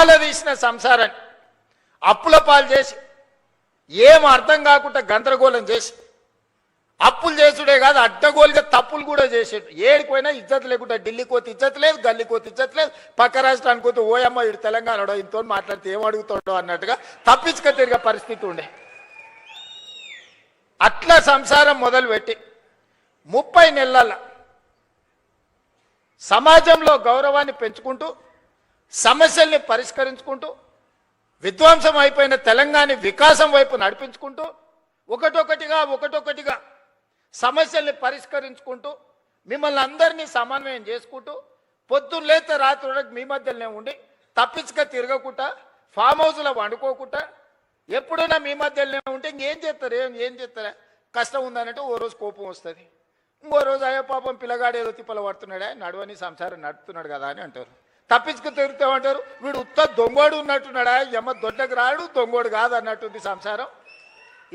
దివాలా తీసిన సంసారాన్ని అప్పుల పాలు చేసి ఏం అర్థం కాకుండా గందరగోళం చేసి అప్పులు చేసుడే కాదు అడ్డగోలుగా తప్పులు కూడా చేసాడు. ఏడిపోయినా ఇజ్జత్ లేకుండా ఢిల్లీకి పోతే ఇజ్జత్ లేదు, గల్లీకి పోతే ఇజ్జత్ లేదు, పక్క రాష్ట్రానికి పోతే ఓయమ్మ ఇటు తెలంగాణలో ఇంతో మాట్లాడితే ఏం అడుగుతాడో అన్నట్టుగా తప్పించుక తిరిగే పరిస్థితి ఉండే. అట్లా సంసారం మొదలుపెట్టి 30 నెలల సమాజంలో గౌరవాన్ని పెంచుకుంటూ సమస్యల్ని పరిష్కరించుకుంటూ విధ్వంసం అయిపోయిన తెలంగాణ వికాసం వైపు నడిపించుకుంటూ ఒకటొకటిగా సమస్యల్ని పరిష్కరించుకుంటూ మిమ్మల్ని అందరినీ సమన్వయం చేసుకుంటూ పొద్దున్న లేతే రాత్రి వరకు మీ మధ్యలోనే ఉండి తప్పించుక తిరగకుండా ఫామ్ హౌస్లో వండుకోకుండా ఎప్పుడైనా మీ మధ్యలోనే ఉంటే ఇంకేం చేస్తారు? ఏం చేస్తారా? కష్టం ఉందనంటే ఓ రోజు కోపం వస్తుంది, ఇంకో రోజు అయ్యో పాపం పిల్లగాడు ఏదో తిప్పలు పడుతున్నాడా, నడవని సంసారం నడుపుతున్నాడు కదా అని అంటారు. తప్పించుకు తిరుగుతామంటారు, వీడు ఉత్త దొంగోడు ఉన్నట్టున్నాడా, ఎమ్మ దొడ్డకు రాడు దొంగోడు కాదు అన్నట్టుంది సంసారం.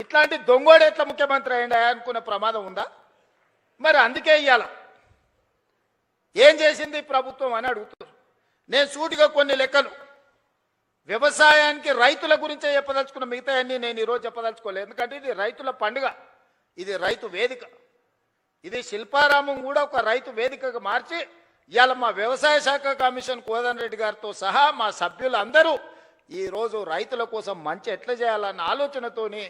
ఇట్లాంటి దొంగోడు ఎట్లా ముఖ్యమంత్రి అయ్యిండా అనుకునే ప్రమాదం ఉందా? మరి అందుకే ఇయ్యాల ఏం చేసింది ప్రభుత్వం అని అడుగుతారు. నేను సూటిగా కొన్ని లెక్కలు వ్యవసాయానికి రైతుల గురించే చెప్పదలుచుకున్న, మిగతా అన్ని నేను ఈరోజు చెప్పదలుచుకోలేదు. ఎందుకంటే ఇది రైతుల పండుగ, ఇది రైతు వేదిక, ఇది శిల్పారామం కూడా ఒక రైతు వేదికగా మార్చి ఇవాళ మా వ్యవసాయ శాఖ కమిషన్ కోదండ రెడ్డి గారితో సహా మా సభ్యులందరూ ఈరోజు రైతుల కోసం మంచి ఎట్లా చేయాలన్న ఆలోచనతోని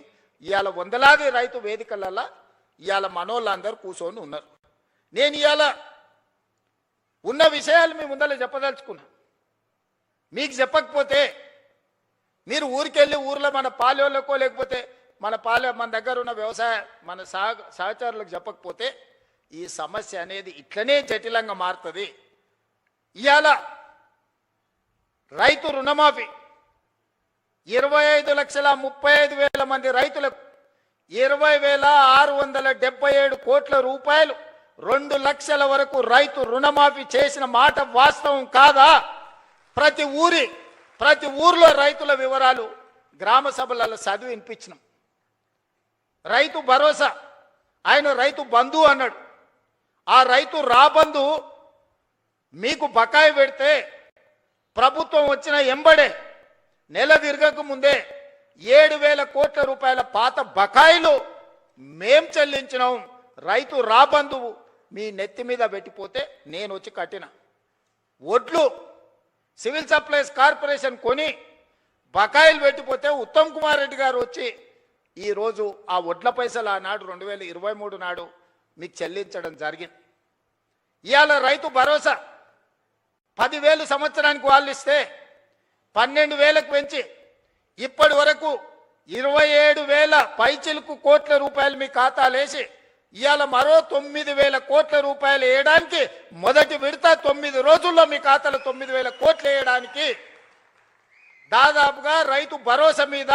ఇవాళ వందలాది రైతు వేదికలలో ఇవాళ మనోళ్ళందరూ కూర్చొని ఉన్నారు. నేను ఇవాళ ఉన్న విషయాలు మీ ముందర చెప్పదలుచుకున్నా. మీకు చెప్పకపోతే మీరు ఊరికెళ్ళి ఊర్లో మన పాలెళ్ళకో లేకపోతే మన దగ్గర ఉన్న వ్యవసాయ మన సహచరులకు చెప్పకపోతే ఈ సమస్య అనేది ఇట్లనే జటిలంగా మారుతుంది. ఇవాళ రైతు రుణమాఫీ 25,35,000 మంది రైతులకు 20,677 కోట్ల రూపాయలు 2 లక్షల వరకు రైతు రుణమాఫీ చేసిన మాట వాస్తవం కాదా? ప్రతి ఊర్లో రైతుల వివరాలు గ్రామ సభలలో చదివి వినిపించినాం. రైతు భరోసా ఆయన రైతు బంధు అన్నాడు. ఆ రైతు రాబంధు మీకు బకాయి పెడితే ప్రభుత్వం వచ్చిన ఎంబడే నెల తిరగక ముందే 7,000 కోట్ల రూపాయల పాత బకాయిలు మేం చెల్లించినాం. రైతు రాబంధువు మీ నెత్తి మీద పెట్టిపోతే నేను వచ్చి కట్టిన ఒడ్లు సివిల్ సప్లైస్ కార్పొరేషన్ కొని బకాయిలు పెట్టిపోతే ఉత్తమ్ కుమార్ రెడ్డి గారు వచ్చి ఈరోజు ఆ ఒడ్ల పైసలు ఆనాడు 2023 నాడు మీకు చెల్లించడం జరిగింది. ఇవాళ రైతు భరోసా 10,000 సంవత్సరానికి వాళ్ళు ఇస్తే 12,000కు పెంచి ఇప్పటి వరకు 27,000 పైచిలకు కోట్ల రూపాయలు మీ ఖాతాలేసి ఇవాళ మరో 9,000 కోట్ల రూపాయలు వేయడానికి మొదటి విడత 9 రోజుల్లో మీ ఖాతాలో 9,000 కోట్లు వేయడానికి దాదాపుగా రైతు భరోసా మీద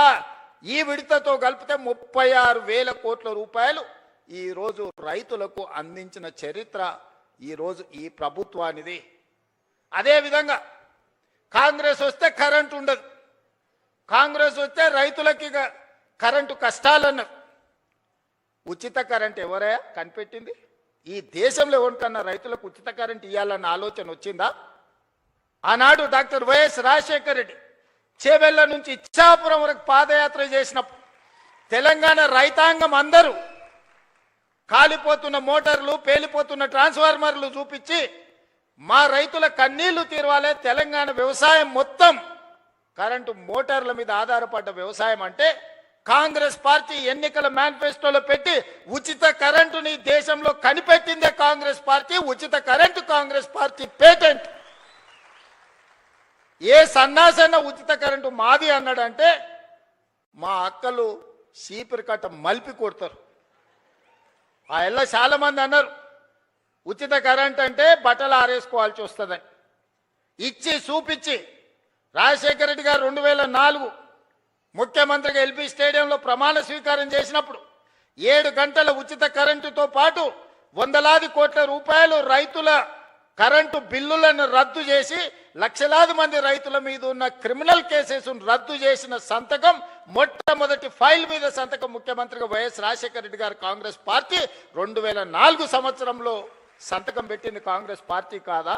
ఈ విడతతో కలిపితే 36,000 కోట్ల రూపాయలు ఈరోజు రైతులకు అందించిన చరిత్ర ఈరోజు ఈ ప్రభుత్వానిది. అదేవిధంగా కాంగ్రెస్ వస్తే కరెంటు ఉండదు, కాంగ్రెస్ వస్తే రైతులకి కరెంటు కష్టాలన్నారు. ఉచిత కరెంట్ ఎవరయ్యా కనిపెట్టింది? ఈ దేశంలో ఎవరికన్నా రైతులకు ఉచిత కరెంట్ ఇవ్వాలన్న ఆలోచన వచ్చిందా? ఆనాడు డాక్టర్ వైఎస్ రాజశేఖర రెడ్డి చేవెళ్ల నుంచి ఇచ్చాపురం వరకు పాదయాత్ర చేసినప్పుడు తెలంగాణ రైతాంగం అందరూ కాలిపోతున్న మోటార్లు పేలిపోతున్న ట్రాన్స్ఫార్మర్లు చూపించి మా రైతుల కన్నీళ్లు తీరవాలే, తెలంగాణ వ్యవసాయం మొత్తం కరెంటు మోటార్ల మీద ఆధారపడ్డ వ్యవసాయం అంటే కాంగ్రెస్ పార్టీ ఎన్నికల మేనిఫెస్టోలో పెట్టి ఉచిత కరెంటుని దేశంలో కనిపెట్టిందే కాంగ్రెస్ పార్టీ. ఉచిత కరెంటు కాంగ్రెస్ పార్టీ పేటెంట్. ఏ సన్నాసన్న ఉచిత కరెంటు మాది అన్నాడంటే మా అక్కలు చీపిరి కట్ట మలిపి కొడతారు. ఆ ఎల్ల చాలా మంది అన్నారు ఉచిత కరెంట్ అంటే బట్టలు ఆరేసుకోవాల్సి వస్తుందని. ఇచ్చి చూపించి రాజశేఖర రెడ్డి గారు 2004 ముఖ్యమంత్రిగా ఎల్బీ స్టేడియంలో ప్రమాణ స్వీకారం చేసినప్పుడు 7 గంటల ఉచిత కరెంటుతో పాటు వందలాది కోట్ల రూపాయలు రైతుల కరెంటు బిల్లులను రద్దు చేసి లక్షలాది మంది రైతుల మీద ఉన్న క్రిమినల్ కేసెస్ రద్దు చేసిన సంతకం, మొట్టమొదటి ఫైల్ మీద సంతకం ముఖ్యమంత్రిగా వైఎస్ రాజశేఖర రెడ్డి గారు కాంగ్రెస్ పార్టీ 2004 సంవత్సరంలో సంతకం పెట్టింది కాంగ్రెస్ పార్టీ కాదా?